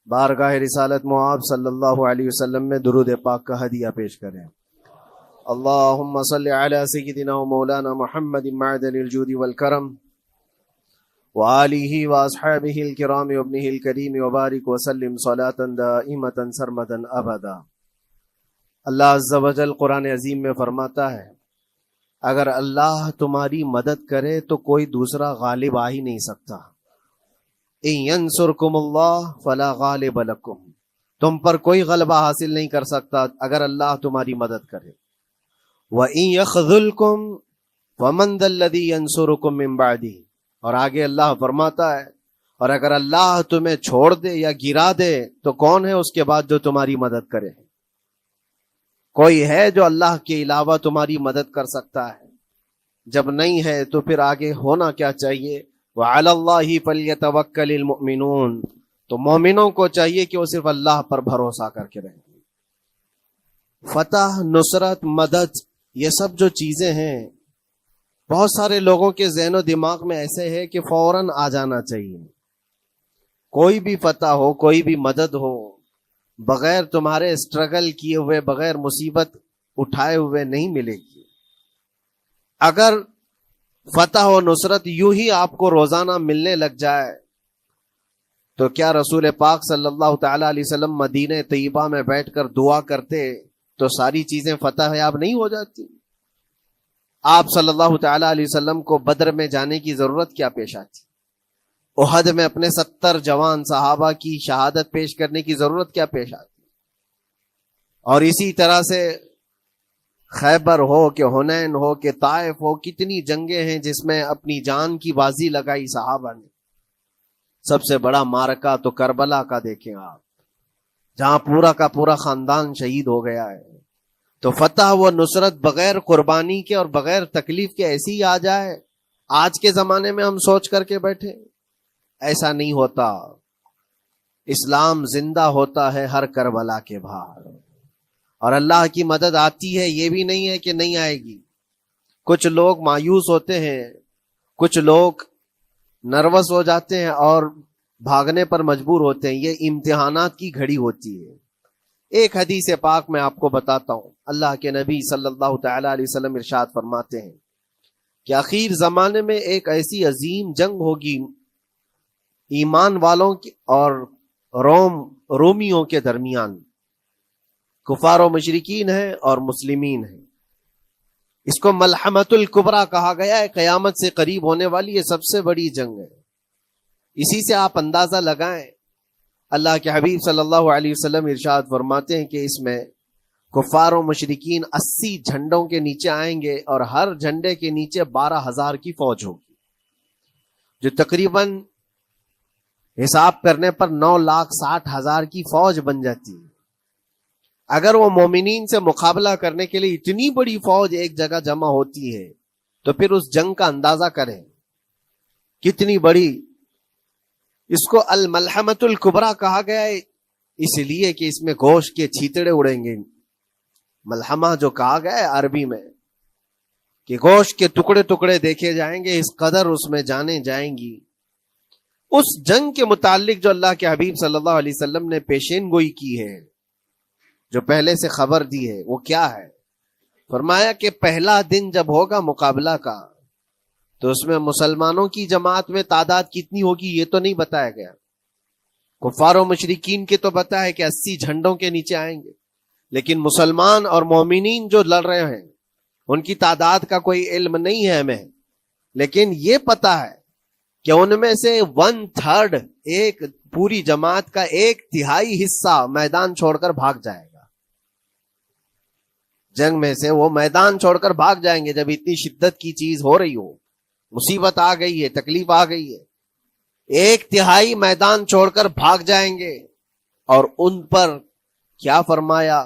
بارگاہ رسالت معاب صلی اللہ علیہ وسلم میں درود پاک کا ہدیہ پیش کریں۔ اللہم صلی علی سیدنا و مولانا محمد معدن الجود والکرم وآلہ واصحابہ الکرام وابنہ الکریم وبارک وسلم صلاة دائمتا سرمدا ابدا۔ اللہ عز و جل قرآن عظیم میں فرماتا ہے اگر اللہ تمہاری مدد کرے تو کوئی دوسرا غالب آ ہی نہیں سکتا۔ ان ینصرکم اللہ فلا غالب لکم، تم پر کوئی غلبہ حاصل نہیں کر سکتا اگر اللہ تمہاری مدد کرے۔ وَإِن يَخْذُلْكُمْ فَمَنْ ذَا الَّذِي يَنصُرُكُمْ مِنْ بَعْدِهِ، اور آگے اللہ فرماتا ہے اور اگر اللہ تمہیں چھوڑ دے یا گرا دے تو کون ہے اس کے بعد جو تمہاری مدد کرے؟ کوئی ہے جو اللہ کے علاوہ تمہاری مدد کر سکتا ہے؟ جب نہیں ہے تو پھر آگے ہونا کیا چاہیے؟ وَعَلَى اللَّهِ فَلْيَتَوَكَّلِ الْمُؤْمِنُونَ، تو مومنوں کو چاہیے کہ وہ صرف اللہ پر بھروسہ کر کے رہیں۔ فتح، نصرت، مدد، یہ سب جو چیزیں ہیں بہت سارے لوگوں کے ذہن و دماغ میں ایسے ہے کہ فوراً آ جانا چاہیے۔ کوئی بھی فتح ہو، کوئی بھی مدد ہو، بغیر تمہارے اسٹرگل کیے ہوئے، بغیر مصیبت اٹھائے ہوئے نہیں ملے گی۔ اگر فتح و نصرت یوں ہی آپ کو روزانہ ملنے لگ جائے تو کیا رسول پاک صلی اللہ تعالی علیہ وسلم مدینہ طیبہ میں بیٹھ کر دعا کرتے تو ساری چیزیں فتح یاب نہیں ہو جاتی؟ آپ صلی اللہ تعالی علیہ وسلم کو بدر میں جانے کی ضرورت کیا پیش آتی؟ احد میں اپنے 70 جوان صحابہ کی شہادت پیش کرنے کی ضرورت کیا پیش آتی؟ اور اسی طرح سے خیبر ہو کہ حنین ہو کہ طائف ہو، کتنی جنگیں ہیں جس میں اپنی جان کی بازی لگائی صحابہ نے۔ سب سے بڑا معرکہ تو کربلا کا دیکھیں آپ، جہاں پورا کا پورا خاندان شہید ہو گیا ہے۔ تو فتح و نصرت بغیر قربانی کے اور بغیر تکلیف کے ایسی ہی آ جائے؟ آج کے زمانے میں ہم سوچ کر کے بیٹھے، ایسا نہیں ہوتا۔ اسلام زندہ ہوتا ہے ہر کربلا کے باہر، اور اللہ کی مدد آتی ہے، یہ بھی نہیں ہے کہ نہیں آئے گی۔ کچھ لوگ مایوس ہوتے ہیں، کچھ لوگ نروس ہو جاتے ہیں اور بھاگنے پر مجبور ہوتے ہیں۔ یہ امتحانات کی گھڑی ہوتی ہے۔ ایک حدیث پاک میں آپ کو بتاتا ہوں، اللہ کے نبی صلی اللہ تعالی علیہ وسلم ارشاد فرماتے ہیں کہ آخر زمانے میں ایک ایسی عظیم جنگ ہوگی ایمان والوں کی اور رومیوں کے درمیان۔ کفار و مشرکین ہیں اور مسلمین ہیں۔ اس کو ملحمۃ الکبریٰ کہا گیا ہے، قیامت سے قریب ہونے والی یہ سب سے بڑی جنگ ہے۔ اسی سے آپ اندازہ لگائیں، اللہ کے حبیب صلی اللہ علیہ وسلم ارشاد فرماتے ہیں کہ اس میں کفار و مشرکین 80 جھنڈوں کے نیچے آئیں گے اور ہر جھنڈے کے نیچے 12,000 کی فوج ہوگی، جو تقریباً حساب کرنے پر 9,60,000 کی فوج بن جاتی ہے۔ اگر وہ مومنین سے مقابلہ کرنے کے لیے اتنی بڑی فوج ایک جگہ جمع ہوتی ہے تو پھر اس جنگ کا اندازہ کریں کتنی بڑی۔ اس کو الملحمۃ الکبریٰ کہا گیا ہے اس لیے کہ اس میں گوشت کے چھیتڑے اڑیں گے۔ ملحمہ جو کہا گیا ہے عربی میں کہ گوشت کے ٹکڑے ٹکڑے دیکھے جائیں گے، اس قدر اس میں جانے جائیں گی۔ اس جنگ کے متعلق جو اللہ کے حبیب صلی اللہ علیہ وسلم نے پیشین گوئی کی ہے، جو پہلے سے خبر دی ہے، وہ کیا ہے؟ فرمایا کہ پہلا دن جب ہوگا مقابلہ کا تو اس میں مسلمانوں کی جماعت میں تعداد کتنی ہوگی یہ تو نہیں بتایا گیا، کفار و مشرکین کے تو بتایا کہ 80 جھنڈوں کے نیچے آئیں گے، لیکن مسلمان اور مومنین جو لڑ رہے ہیں ان کی تعداد کا کوئی علم نہیں ہے ہمیں، لیکن یہ پتا ہے کہ ان میں سے 1/3 ایک پوری جماعت کا 1/3 حصہ میدان چھوڑ کر بھاگ جائے گا۔ جنگ میں سے وہ میدان چھوڑ کر بھاگ جائیں گے جب اتنی شدت کی چیز ہو رہی ہو، مصیبت آ گئی ہے، تکلیف آ گئی ہے، 1/3 میدان چھوڑ کر بھاگ جائیں گے۔ اور ان پر کیا فرمایا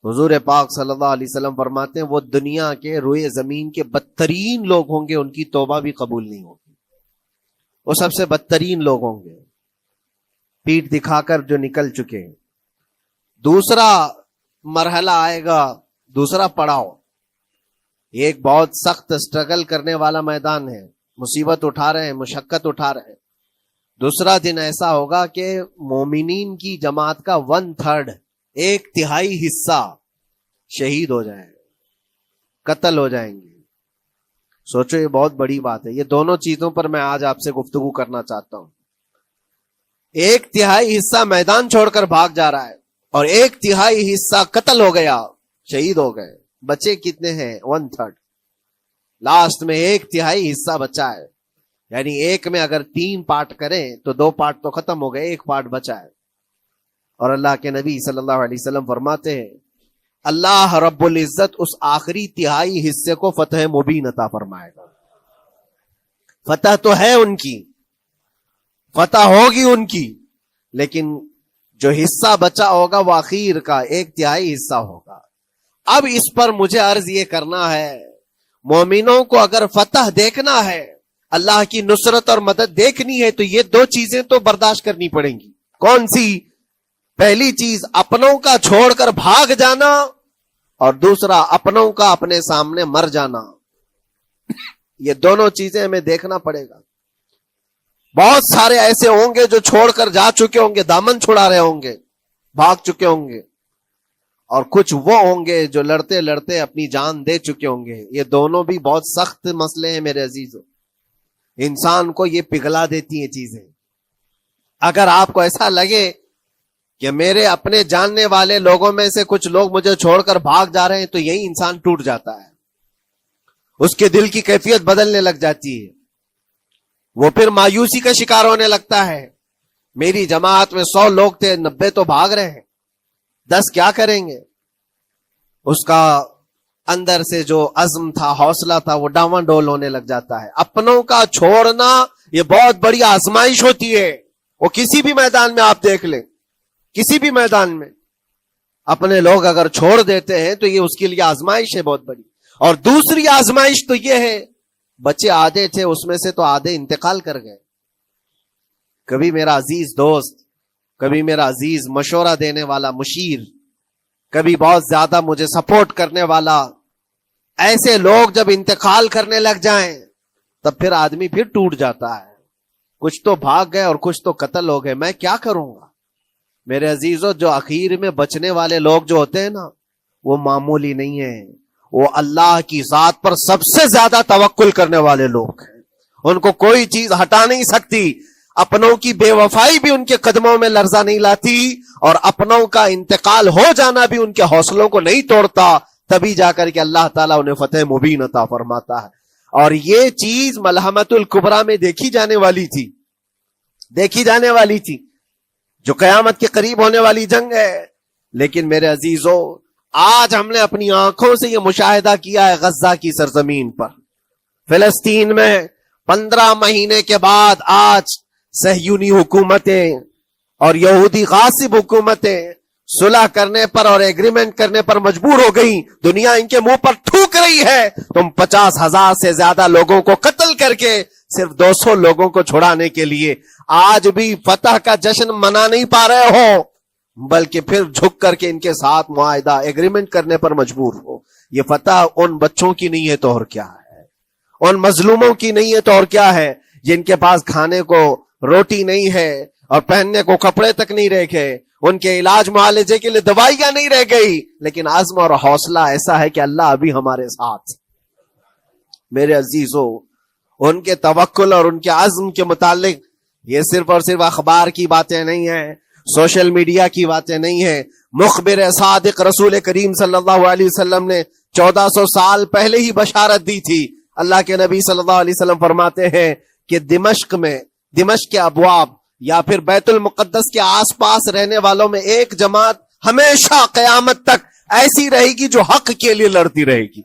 حضور پاک صلی اللہ علیہ وسلم؟ فرماتے ہیں وہ دنیا کے روئے زمین کے بدترین لوگ ہوں گے، ان کی توبہ بھی قبول نہیں ہوگی، وہ سب سے بدترین لوگ ہوں گے، پیٹھ دکھا کر جو نکل چکے۔ دوسرا مرحلہ آئے گا، دوسرا پڑاؤ، یہ ایک بہت سخت سٹرگل کرنے والا میدان ہے، مصیبت اٹھا رہے ہیں، مشقت اٹھا رہے ہیں۔ دوسرا دن ایسا ہوگا کہ مومنین کی جماعت کا 1/3 1/3 حصہ شہید ہو جائے، قتل ہو جائیں گے. سوچو یہ بہت بڑی بات ہے. یہ دونوں چیزوں پر میں آج آپ سے گفتگو کرنا چاہتا ہوں. 1/3 حصہ میدان چھوڑ کر بھاگ جا رہا ہے اور 1/3 حصہ قتل ہو گیا، شہید ہو گئے. بچے کتنے ہیں؟ 1/3. لاسٹ میں 1/3 حصہ بچا ہے. یعنی ایک میں اگر 3 پارٹ کریں تو 2 پارٹ تو ختم ہو گئے، 1 پارٹ بچا ہے. اور اللہ کے نبی صلی اللہ علیہ وسلم فرماتے ہیں اللہ رب العزت اس آخری تہائی حصے کو فتح مبین عطا فرمائے گا. فتح تو ہے ان کی، فتح ہوگی ان کی، لیکن جو حصہ بچا ہوگا وہ اخیر کا 1/3 حصہ ہوگا. اب اس پر مجھے عرض یہ کرنا ہے، مومنوں کو اگر فتح دیکھنا ہے، اللہ کی نصرت اور مدد دیکھنی ہے، تو یہ 2 چیزیں تو برداشت کرنی پڑیں گی. کون سی؟ پہلی چیز اپنوں کا چھوڑ کر بھاگ جانا، اور دوسرا اپنوں کا اپنے سامنے مر جانا. یہ دونوں چیزیں ہمیں دیکھنا پڑے گا. بہت سارے ایسے ہوں گے جو چھوڑ کر جا چکے ہوں گے، دامن چھڑا رہے ہوں گے، بھاگ چکے ہوں گے، اور کچھ وہ ہوں گے جو لڑتے لڑتے اپنی جان دے چکے ہوں گے. یہ دونوں بھی بہت سخت مسئلے ہیں میرے عزیزو. انسان کو یہ پگھلا دیتی ہیں چیزیں. اگر آپ کو ایسا لگے کہ میرے اپنے جاننے والے لوگوں میں سے کچھ لوگ مجھے چھوڑ کر بھاگ جا رہے ہیں، تو یہی انسان ٹوٹ جاتا ہے. اس کے دل کی کیفیت بدلنے لگ جاتی ہے. وہ پھر مایوسی کا شکار ہونے لگتا ہے. میری جماعت میں 100 لوگ تھے، 90 تو بھاگ رہے ہیں، 10 کیا کریں گے؟ اس کا اندر سے جو عزم تھا، حوصلہ تھا، وہ ڈاواں ڈول ہونے لگ جاتا ہے. اپنوں کا چھوڑنا یہ بہت بڑی آزمائش ہوتی ہے. وہ کسی بھی میدان میں آپ دیکھ لیں، کسی بھی میدان میں اپنے لوگ اگر چھوڑ دیتے ہیں تو یہ اس کے لیے آزمائش ہے بہت بڑی. اور دوسری آزمائش تو یہ ہے، بچے آدھے تھے، اس میں سے تو آدھے انتقال کر گئے. کبھی میرا عزیز دوست، کبھی میرا عزیز مشورہ دینے والا مشیر، کبھی بہت زیادہ مجھے سپورٹ کرنے والا، ایسے لوگ جب انتقال کرنے لگ جائیں تب پھر آدمی پھر ٹوٹ جاتا ہے. کچھ تو بھاگ گئے اور کچھ تو قتل ہو گئے. میں کیا کروں گا؟ میرے عزیزو، جو اخیر میں بچنے والے لوگ جو ہوتے ہیں نا، وہ معمولی نہیں ہیں. وہ اللہ کی ذات پر سب سے زیادہ توکل کرنے والے لوگ ہیں. ان کو کوئی چیز ہٹا نہیں سکتی. اپنوں کی بے وفائی بھی ان کے قدموں میں لرزہ نہیں لاتی، اور اپنوں کا انتقال ہو جانا بھی ان کے حوصلوں کو نہیں توڑتا. تبھی جا کر کے اللہ تعالیٰ انہیں فتح مبین عطا فرماتا ہے. اور یہ چیز ملحمت الکبریٰ میں دیکھی جانے والی تھی، دیکھی جانے والی تھی، جو قیامت کے قریب ہونے والی جنگ ہے. لیکن میرے عزیزو، آج ہم نے اپنی آنکھوں سے یہ مشاہدہ کیا ہے غزہ کی سرزمین پر، فلسطین میں 15 مہینے کے بعد آج صہیونی حکومتیں اور یہودی غاصب حکومتیں صلح کرنے پر اور ایگریمنٹ کرنے پر مجبور ہو گئی. دنیا ان کے منہ پر تھوک رہی ہے. تم 50,000 سے زیادہ لوگوں کو قتل کر کے صرف 200 لوگوں کو چھڑانے کے لیے آج بھی فتح کا جشن منا نہیں پا رہے ہو، بلکہ پھر جھک کر کے ان کے ساتھ معاہدہ ایگریمنٹ کرنے پر مجبور ہو. یہ فتح ان بچوں کی نہیں ہے تو اور کیا ہے، ان مظلوموں کی نہیں ہے تو اور کیا ہے، جن کے پاس کھانے کو روٹی نہیں ہے اور پہننے کو کپڑے تک نہیں رہ گئے، ان کے علاج معالجے کے لیے دوائیاں نہیں رہ گئی، لیکن عزم اور حوصلہ ایسا ہے کہ اللہ ابھی ہمارے ساتھ. میرے عزیزو، ان کے توکل اور ان کے عزم کے متعلق یہ صرف اور صرف اخبار کی باتیں نہیں ہیں، سوشل میڈیا کی باتیں نہیں ہیں. مخبر صادق رسول کریم صلی اللہ علیہ وسلم نے 1400 سال پہلے ہی بشارت دی تھی. اللہ کے نبی صلی اللہ علیہ وسلم فرماتے ہیں کہ دمشق کے ابواب یا پھر بیت المقدس کے آس پاس رہنے والوں میں ایک جماعت ہمیشہ قیامت تک ایسی رہے گی جو حق کے لیے لڑتی رہے گی.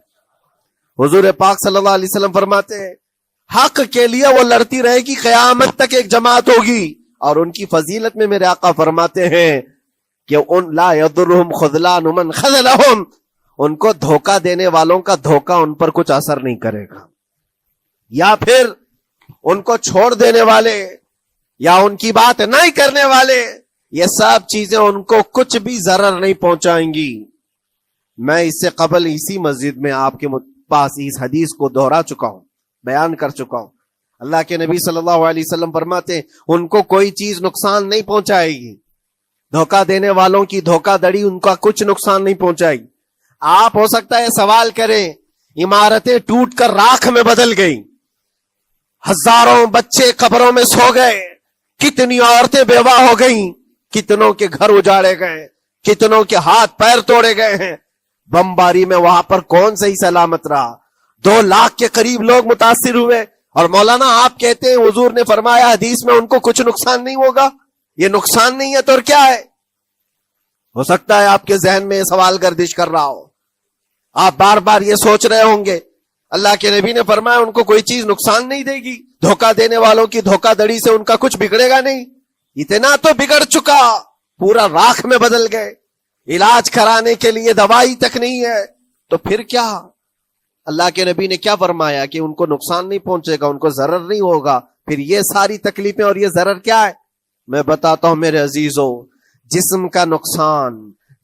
حضور پاک صلی اللہ علیہ وسلم فرماتے ہیں حق کے لیے وہ لڑتی رہے گی، قیامت تک ایک جماعت ہوگی. اور ان کی فضیلت میں میرے آقا فرماتے ہیں کہ ان لا یضرهم خذلان من خذلهم، ان کو دھوکہ دینے والوں کا دھوکہ ان پر کچھ اثر نہیں کرے گا، یا پھر ان کو چھوڑ دینے والے یا ان کی بات نہیں کرنے والے، یہ سب چیزیں ان کو کچھ بھی ضرر نہیں پہنچائیں گی. میں اس سے قبل اسی مسجد میں آپ کے پاس اس حدیث کو دہرا چکا ہوں، بیان کر چکا ہوں. اللہ کے نبی صلی اللہ علیہ وسلم فرماتے ہیں ان کو کوئی چیز نقصان نہیں پہنچائے گی، دھوکہ دینے والوں کی دھوکہ دڑی ان کا کچھ نقصان نہیں پہنچائے گی۔ آپ ہو سکتا ہے سوال کریں، عمارتیں ٹوٹ کر راکھ میں بدل گئی، ہزاروں بچے قبروں میں سو گئے، کتنی عورتیں بیوہ ہو گئیں، کتنوں کے گھر اجاڑے گئے، کتنوں کے ہاتھ پیر توڑے گئے ہیں، بمباری میں وہاں پر کون صحیح سلامت رہا؟ 2 لاکھ کے قریب لوگ متاثر ہوئے، اور مولانا آپ کہتے ہیں حضور نے فرمایا حدیث میں ان کو کچھ نقصان نہیں ہوگا۔ یہ نقصان نہیں ہے تو اور کیا ہے؟ ہو سکتا ہے آپ کے ذہن میں یہ سوال گردش کر رہا ہو، آپ بار بار یہ سوچ رہے ہوں گے اللہ کے نبی نے فرمایا ان کو کوئی چیز نقصان نہیں دے گی، دھوکہ دینے والوں کی دھوکہ دڑی سے ان کا کچھ بگڑے گا نہیں۔ اتنا تو بگڑ چکا، پورا راکھ میں بدل گئے، علاج کرانے کے لیے دوائی تک نہیں ہے، تو پھر کیا؟ اللہ کے نبی نے کیا فرمایا کہ ان کو نقصان نہیں پہنچے گا، ان کو ضرر نہیں ہوگا۔ پھر یہ ساری تکلیفیں اور یہ ضرر کیا ہے؟ میں بتاتا ہوں میرے عزیزوں، جسم کا نقصان،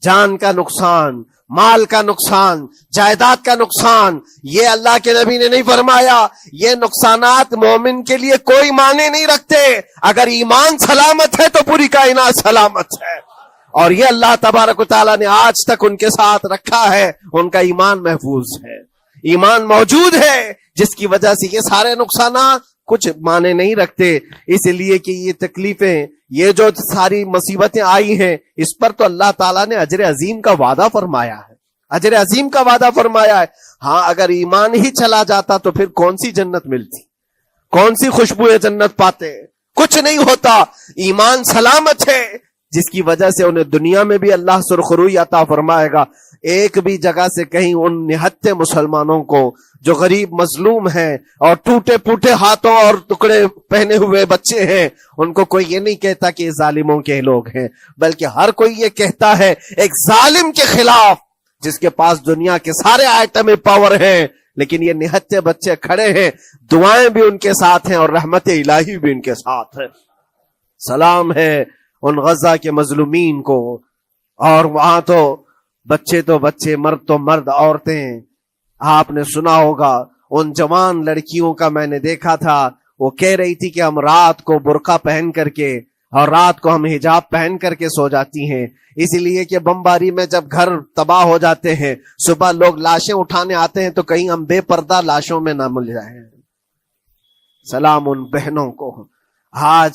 جان کا نقصان، مال کا نقصان، جائیداد کا نقصان، یہ اللہ کے نبی نے نہیں فرمایا۔ یہ نقصانات مومن کے لیے کوئی معنی نہیں رکھتے، اگر ایمان سلامت ہے تو پوری کائنات سلامت ہے، اور یہ اللہ تبارک و تعالیٰ نے آج تک ان کے ساتھ رکھا ہے، ان کا ایمان محفوظ ہے، ایمان موجود ہے، جس کی وجہ سے یہ سارے نقصانات کچھ معنی نہیں رکھتے۔ اس لیے کہ یہ تکلیفیں، یہ جو ساری مصیبتیں آئی ہیں، اس پر تو اللہ تعالیٰ نے اجر عظیم کا وعدہ فرمایا ہے، اجر عظیم کا وعدہ فرمایا ہے۔ ہاں اگر ایمان ہی چلا جاتا تو پھر کون سی جنت ملتی، کون سی خوشبو جنت پاتے؟ کچھ نہیں ہوتا۔ ایمان سلامت ہے، جس کی وجہ سے انہیں دنیا میں بھی اللہ سرخروئی عطا فرمائے گا۔ ایک بھی جگہ سے کہیں ان نہتے مسلمانوں کو جو غریب مظلوم ہیں اور ٹوٹے پوٹے ہاتھوں اور ٹکڑے پہنے ہوئے بچے ہیں، ان کو کوئی یہ نہیں کہتا کہ یہ ظالموں کے لوگ ہیں، بلکہ ہر کوئی یہ کہتا ہے ایک ظالم کے خلاف جس کے پاس دنیا کے سارے آئٹم پاور ہیں، لیکن یہ نہتے بچے کھڑے ہیں، دعائیں بھی ان کے ساتھ ہیں اور رحمت الہی بھی ان کے ساتھ ہے۔ سلام ہے ان غزہ کے مظلومین کو، اور وہاں تو بچے، مرد تو مرد، عورتیں، آپ نے سنا ہوگا ان جوان لڑکیوں کا میں نے دیکھا تھا، وہ کہہ رہی تھی کہ ہم رات کو برقع پہن کر کے اور رات کو ہم حجاب پہن کر کے سو جاتی ہیں، اس لیے کہ بمباری میں جب گھر تباہ ہو جاتے ہیں، صبح لوگ لاشیں اٹھانے آتے ہیں تو کہیں ہم بے پردہ لاشوں میں نہ مل جائیں۔ سلام ان بہنوں کو، آج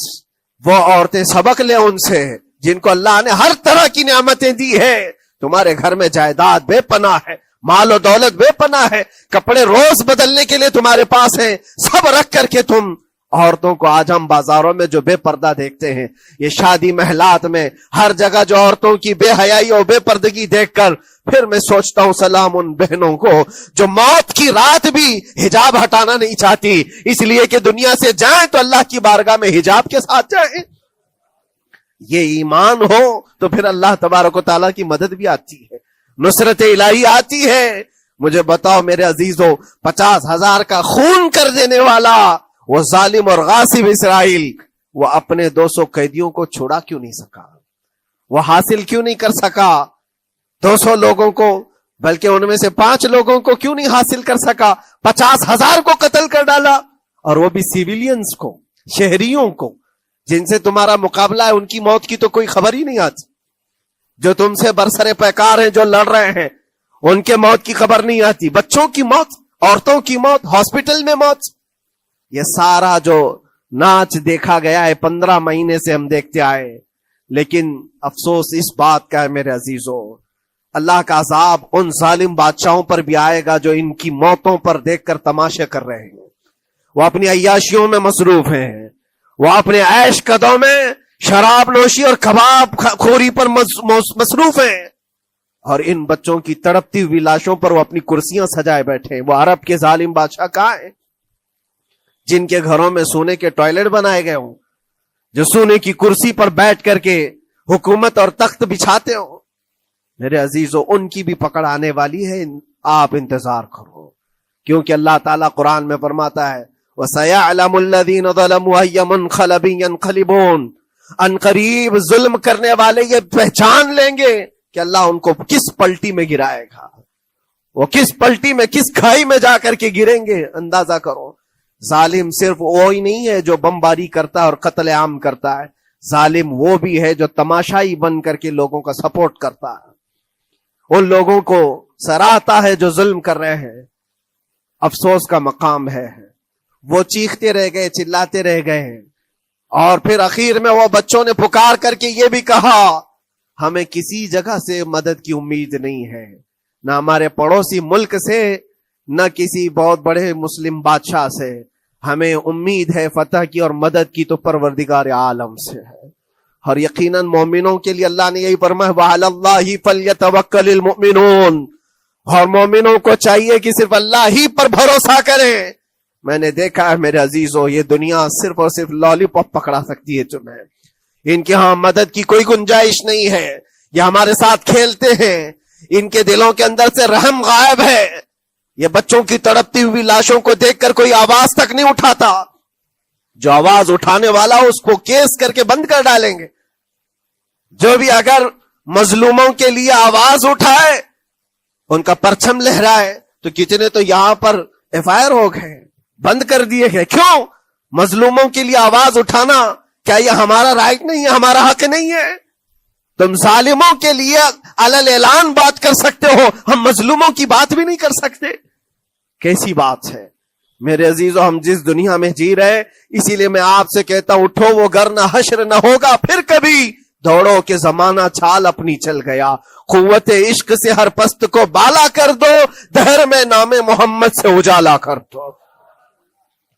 وہ عورتیں سبق لیں ان سے جن کو اللہ نے ہر طرح کی نعمتیں دی ہے۔ تمہارے گھر میں جائیداد بے پناہ ہے، مال و دولت بے پناہ ہے، کپڑے روز بدلنے کے لیے تمہارے پاس ہیں، سب رکھ کر کے تم عورتوں کو آج ہم بازاروں میں جو بے پردہ دیکھتے ہیں، یہ شادی محلات میں ہر جگہ جو عورتوں کی بے حیائی اور بے پردگی دیکھ کر پھر میں سوچتا ہوں سلام ان بہنوں کو جو موت کی رات بھی حجاب ہٹانا نہیں چاہتی، اس لیے کہ دنیا سے جائیں تو اللہ کی بارگاہ میں حجاب کے ساتھ جائیں۔ یہ ایمان ہو تو پھر اللہ تبارک و تعالیٰ کی مدد بھی آتی ہے، نصرت الہی آتی ہے۔ مجھے بتاؤ میرے عزیزوں، 50,000 کا خون کر دینے والا وہ ظالم اور غاصب اسرائیل، وہ اپنے 200 قیدیوں کو چھڑا کیوں نہیں سکا؟ وہ حاصل کیوں نہیں کر سکا 200 لوگوں کو؟ بلکہ ان میں سے 5 لوگوں کو کیوں نہیں حاصل کر سکا؟ 50,000 کو قتل کر ڈالا، اور وہ بھی سیویلینز کو، شہریوں کو، جن سے تمہارا مقابلہ ہے، ان کی موت کی تو کوئی خبر ہی نہیں آتی۔ جو تم سے برسر پیکار ہیں، جو لڑ رہے ہیں، ان کے موت کی خبر نہیں آتی۔ بچوں کی موت، عورتوں کی موت، ہاسپٹل میں موت، یہ سارا جو ناچ دیکھا گیا ہے 15 مہینے سے ہم دیکھتے آئے، لیکن افسوس اس بات کا ہے میرے عزیزوں، اللہ کا عذاب ان ظالم بادشاہوں پر بھی آئے گا جو ان کی موتوں پر دیکھ کر تماشے کر رہے ہیں۔ وہ اپنی عیاشیوں میں مصروف ہیں، وہ اپنے عیش قدوں میں شراب نوشی اور کباب خوری پر مصروف ہیں، اور ان بچوں کی تڑپتی ہوئی لاشوں پر وہ اپنی کرسیاں سجائے بیٹھے ہیں۔ وہ عرب کے ظالم بادشاہ کہاں ہیں جن کے گھروں میں سونے کے ٹوائلٹ بنائے گئے ہوں، جو سونے کی کرسی پر بیٹھ کر کے حکومت اور تخت بچھاتے ہوں؟ میرے عزیزو، ان کی بھی پکڑ آنے والی ہے، آپ انتظار کرو، کیونکہ اللہ تعالیٰ قرآن میں فرماتا ہے وَسَيَعْلَمُ الَّذِينَ ظَلَمُوا أَيَّ مُنْقَلَبٍ يَنْقَلِبُونَ، ان قریب ظلم کرنے والے یہ پہچان لیں گے کہ اللہ ان کو کس پلٹی میں گرائے گا، وہ کس پلٹی میں، کس کھائی میں جا کر کے گریں گے۔ اندازہ کرو، ظالم صرف وہی نہیں ہے جو بمباری کرتا ہے اور قتل عام کرتا ہے، ظالم وہ بھی ہے جو تماشائی بن کر کے لوگوں کا سپورٹ کرتا ہے، ان لوگوں کو سراہتا ہے جو ظلم کر رہے ہیں۔ افسوس کا مقام ہے وہ چیختے رہ گئے، چلاتے رہ گئے ہیں، اور پھر اخیر میں وہ بچوں نے پکار کر کے یہ بھی کہا ہمیں کسی جگہ سے مدد کی امید نہیں ہے، نہ ہمارے پڑوسی ملک سے، نہ کسی بہت بڑے مسلم بادشاہ سے، ہمیں امید ہے فتح کی اور مدد کی تو پروردگار عالم سے ہے۔ اور یقیناً مومنوں کے لیے اللہ نے یہی فرمایا وَعَلَى اللَّهِ فَلْيَتَوَكَّلِ الْمُؤْمِنُونَ، اور مومنوں کو چاہیے کہ صرف اللہ ہی پر بھروسہ کریں۔ میں نے دیکھا ہے میرے عزیزوں، یہ دنیا صرف اور صرف لالی پاپ پکڑا سکتی ہے تمہیں، ان کے ہاں مدد کی کوئی گنجائش نہیں ہے، یہ ہمارے ساتھ کھیلتے ہیں، ان کے دلوں کے اندر سے رحم غائب ہے، یہ بچوں کی تڑپتی ہوئی لاشوں کو دیکھ کر کوئی آواز تک نہیں اٹھاتا، جو آواز اٹھانے والا اس کو کیس کر کے بند کر ڈالیں گے۔ جو بھی اگر مظلوموں کے لیے آواز اٹھائے، ان کا پرچم لہرائے، تو کتنے تو یہاں پر FIR ہو گئے، بند کر دیے گئے۔ کیوں؟ مظلوموں کے لیے آواز اٹھانا کیا یہ ہمارا رائٹ نہیں ہے، ہمارا حق نہیں ہے؟ تم ظالموں کے لیے علل اعلان بات کر سکتے ہو، ہم مظلوموں کی بات بھی نہیں کر سکتے؟ کیسی بات ہے میرے عزیزو؟ ہم جس دنیا میں جی رہے، اسی لیے میں آپ سے کہتا ہوں اٹھو وہ گر نہ حشر نہ ہوگا پھر کبھی، دوڑو کہ زمانہ چھال اپنی چل گیا، قوت عشق سے ہر پست کو بالا کر دو، دہر میں نام محمد سے اجالا کر دو۔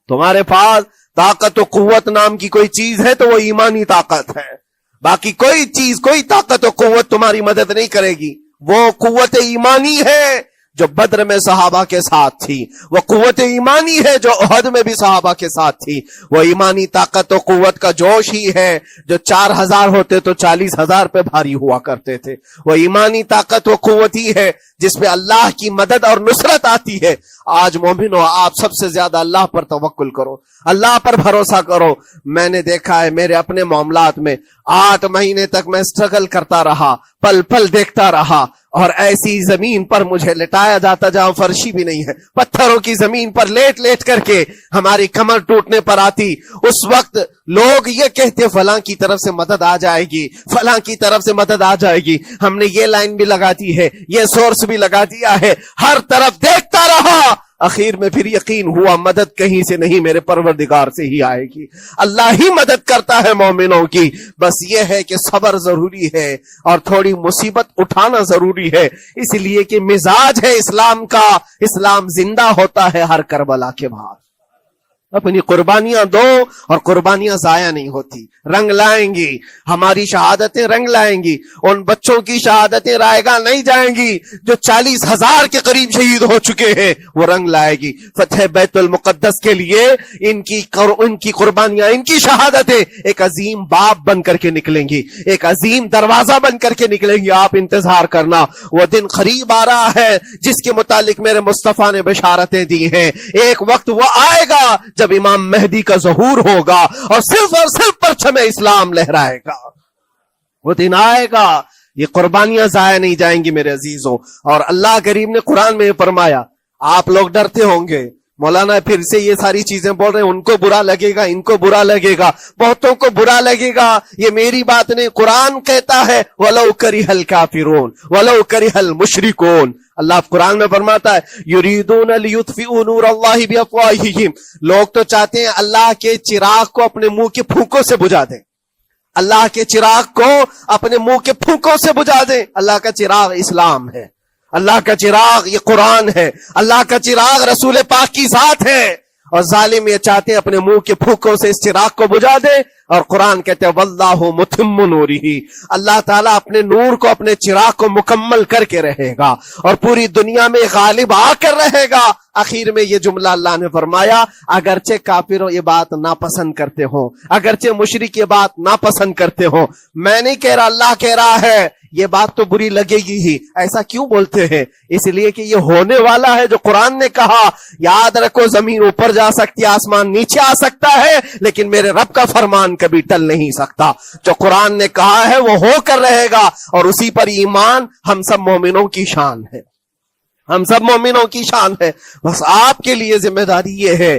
تمہارے پاس طاقت و قوت نام کی کوئی چیز ہے تو وہ ایمانی طاقت ہے، باقی کوئی چیز، کوئی طاقت و قوت تمہاری مدد نہیں کرے گی۔ وہ قوت ایمانی ہے جو بدر میں صحابہ کے ساتھ تھی، وہ قوت ایمانی ہے جو احد میں بھی صحابہ کے ساتھ تھی، وہ ایمانی طاقت و قوت کا جوش ہی ہے جو 4000 ہوتے تو 40,000 پہ بھاری ہوا کرتے تھے، وہ ایمانی طاقت و قوت ہی ہے جس پہ اللہ کی مدد اور نصرت آتی ہے۔ آج مومنو، آپ سب سے زیادہ اللہ پر توکل کرو، اللہ پر بھروسہ کرو۔ میں نے دیکھا ہے میرے اپنے معاملات میں 8 مہینے تک میں اسٹرگل کرتا رہا، پل پل دیکھتا رہا، اور ایسی زمین پر مجھے لٹایا جاتا جہاں فرشی بھی نہیں ہے، پتھروں کی زمین پر لیٹ لیٹ کر کے ہماری کمر ٹوٹنے پر آتی۔ اس وقت لوگ یہ کہتے فلاں کی طرف سے مدد آ جائے گی، فلاں کی طرف سے مدد آ جائے گی، ہم نے یہ لائن بھی لگا دی ہے، یہ سورس بھی لگا دیا ہے، ہر طرف دیکھتا رہا، اخیر میں پھر یقین ہوا مدد کہیں سے نہیں، میرے پروردگار سے ہی آئے گی۔ اللہ ہی مدد کرتا ہے مومنوں کی، بس یہ ہے کہ صبر ضروری ہے اور تھوڑی مصیبت اٹھانا ضروری ہے، اس لیے کہ مزاج ہے اسلام کا، اسلام زندہ ہوتا ہے ہر کربلا کے بعد۔ اپنی قربانیاں دو اور قربانیاں ضائع نہیں ہوتی، رنگ لائیں گی، ہماری شہادتیں رنگ لائیں گی، ان بچوں کی شہادتیں رائے گاہ نہیں جائیں گی جو 40,000 کے قریب شہید ہو چکے ہیں، وہ رنگ لائے گی۔ فتح بیت المقدس کے لیے ان کی قربانیاں، ان کی شہادتیں ایک عظیم باب بن کر کے نکلیں گی، ایک عظیم دروازہ بن کر کے نکلیں گی۔ آپ انتظار کرنا، وہ دن قریب آ رہا ہے جس کے متعلق میرے مصطفیٰ نے بشارتیں دی ہیں۔ ایک وقت وہ آئے گا جب امام مہدی کا ظہور ہوگا اور صرف پرچم اسلام لہرائے گا، وہ دن آئے گا، یہ قربانیاں ضائع نہیں جائیں گی میرے عزیزوں۔ اور اللہ کریم نے قرآن میں فرمایا، آپ لوگ ڈرتے ہوں گے مولانا پھر سے یہ ساری چیزیں بول رہے ہیں، ان کو برا لگے گا، ان کو برا لگے گا، بہتوں کو برا لگے گا، یہ میری بات نہیں، قرآن کہتا ہے وَلَوْ كَرِهَ الْكَافِرُونَ وَلَوْ كَرِهَ الْمُشْرِكُونَ۔ اللہ قرآن میں فرماتا ہے يُرِيدُونَ لِيُطْفِئُوا نُورَ اللَّهِ بِأَفْوَاهِهِمْ، لوگ تو چاہتے ہیں اللہ کے چراغ کو اپنے منہ کے پھونکوں سے بجھا دیں، اللہ کے چراغ کو اپنے منہ کے پھونکوں سے بجھا دیں۔ اللہ کا چراغ اسلام ہے، اللہ کا چراغ یہ قرآن ہے، اللہ کا چراغ رسول پاک کی ذات ہے، اور ظالم یہ چاہتے ہیں اپنے منہ کے پھونکوں سے اس چراغ کو بجھا دے۔ اور قرآن کہتے ہیں واللہ متم نورہ، اللہ تعالیٰ اپنے نور کو، اپنے چراغ کو مکمل کر کے رہے گا اور پوری دنیا میں غالب آ کر رہے گا۔ آخر میں یہ جملہ اللہ نے فرمایا، اگرچہ کافروں یہ بات ناپسند کرتے ہوں، اگرچہ مشرک یہ بات ناپسند کرتے ہوں، میں نہیں کہہ رہا، اللہ کہہ رہا ہے یہ بات تو بری لگے گی ہی۔ ایسا کیوں بولتے ہیں؟ اس لیے کہ یہ ہونے والا ہے جو قرآن نے کہا۔ یاد رکھو، زمین اوپر جا سکتی ہے، آسمان نیچے آ سکتا ہے، لیکن میرے رب کا فرمان کبھی ٹل نہیں سکتا۔ جو قرآن نے کہا ہے وہ ہو کر رہے گا، اور اسی پر ایمان ہم سب مومنوں کی شان ہے، ہم سب مومنوں کی شان ہے۔ بس آپ کے لیے ذمہ داری یہ ہے،